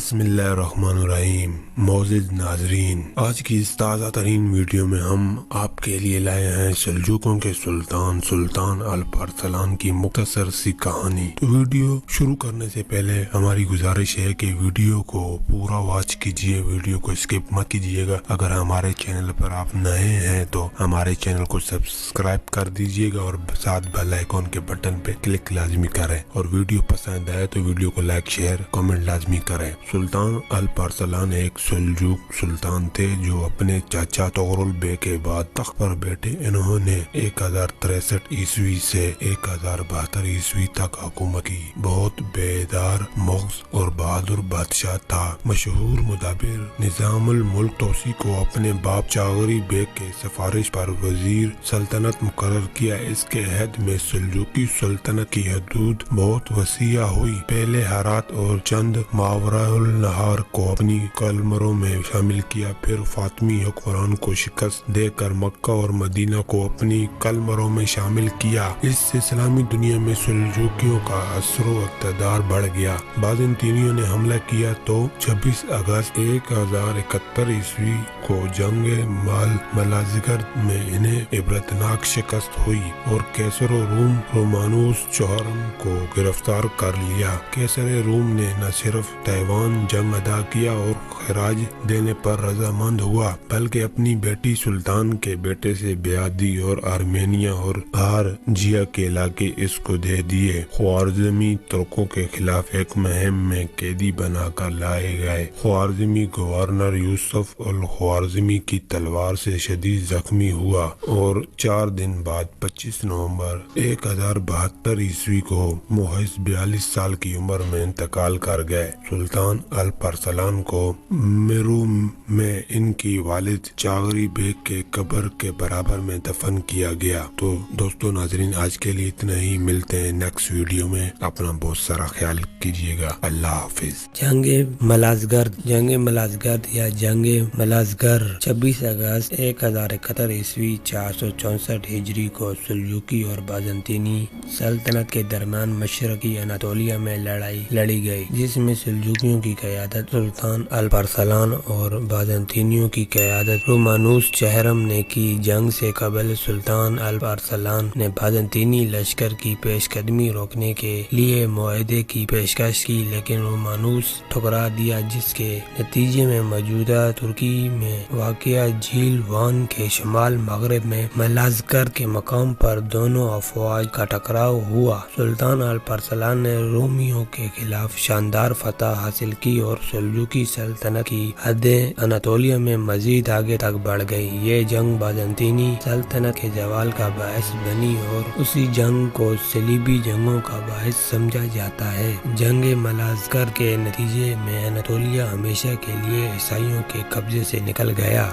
بسم اللہ الرحمن الرحیم۔ معزز ناظرین، آج کی اس تازہ ترین ویڈیو میں ہم آپ کے لیے لائے ہیں سلجوقوں کے سلطان الپ ارسلان کی مختصر سی کہانی۔ ویڈیو شروع کرنے سے پہلے ہماری گزارش ہے کہ ویڈیو کو پورا واچ کیجیے، ویڈیو کو اسکپ مت کیجیے گا۔ اگر ہمارے چینل پر آپ نئے ہیں تو ہمارے چینل کو سبسکرائب کر دیجیے گا اور ساتھ بیل آئیکن کے بٹن پہ کلک لازمی کریں، اور ویڈیو پسند آئے تو ویڈیو کو لائک، شیئر، کمنٹ لازمی کریں۔ سلطان الپ ارسلان ایک سلجوق سلطان تھے جو اپنے چاچا طغرل بیگ کے بعد تخت پر بیٹھے۔ انہوں نے 1063 عیسوی سے 1072 عیسوی تک حکومت کی۔ بہت بیدار مغز اور بہادر بادشاہ تھا۔ مشہور مدبر نظام الملک توسی کو اپنے باپ چاغری بیگ کے سفارش پر وزیر سلطنت مقرر کیا۔ اس کے عہد میں سلجوقی سلطنت کی حدود بہت وسیع ہوئی۔ پہلے ہرات اور چند ماورا النہر کو اپنی قلمروں میں شامل کیا، پھر فاطمی حکمران کو شکست دے کر مکہ اور مدینہ کو اپنی قلمروں میں شامل کیا۔ اس سے اسلامی دنیا میں سلجوقیوں کا اثر و اقتدار بڑھ گیا۔ بازنطینیوں نے حملہ کیا تو 26 اگست 1071 عیسوی کو جنگ ملازگرد میں انہیں عبرتناک شکست ہوئی اور کیسر روم رومانوس چہارم کو گرفتار کر لیا۔ کیسر روم نے نہ صرف تیوان جنگ ادا کیا اور خراج دینے پر رضامند ہوا، بلکہ اپنی بیٹی سلطان کے بیٹے سے بیعت دی اور آرمینیا اور آرجیا کے علاقے اس کو دے دیے۔ خوارزمی ترکوں کے خلاف ایک مہم میں قیدی بنا کر لائے گئے۔ خوارزمی گورنر یوسف الخوارزمی کی تلوار سے شدید زخمی ہوا اور 4 دن بعد 25 نومبر 1072 عیسوی کو محض 42 سال کی عمر میں انتقال کر گئے۔ سلطان الپ ارسلان کو میرو میں ان کی والد چاغری بیگ کے قبر کے برابر میں دفن کیا گیا۔ تو دوستو ناظرین، آج کے لیے اتنا ہی، ملتے ہیں نیکسٹ ویڈیو میں۔ اپنا بہت سارا خیال کیجیے گا۔ اللہ حافظ۔ جنگ ملازگرد یا جنگ ملازگر 26 اگست 1071 عیسوی 464 ہجری کو سلجوقی اور بازنطینی سلطنت کے درمیان مشرقی اناطولیہ میں لڑائی لڑی گئی، جس میں سلجوقیوں کی قیادت سلطان الپ ارسلان اور بازنطینیوں کی قیادت رومانوس چہرم نے کی۔ جنگ سے قبل سلطان الپ ارسلان نے بازنطینی لشکر کی پیش قدمی روکنے کے لیے معاہدے کی پیشکش کی، لیکن رومانوس ٹھکرا دیا، جس کے نتیجے میں موجودہ ترکی میں واقع جھیل وان کے شمال مغرب میں ملازگر کے مقام پر دونوں افواج کا ٹکراؤ ہوا۔ سلطان الپ ارسلان نے رومیوں کے خلاف شاندار فتح حاصل کی اور سلجوقی سلطنت کی حدیں اناطولیہ میں مزید آگے تک بڑھ گئی۔ یہ جنگ بازنطینی سلطنت کے زوال کا باعث بنی اور اسی جنگ کو صلیبی جنگوں کا باعث سمجھا جاتا ہے۔ جنگ ملازگر کے نتیجے میں اناطولیہ ہمیشہ کے لیے عیسائیوں کے قبضے سے نکل گیا۔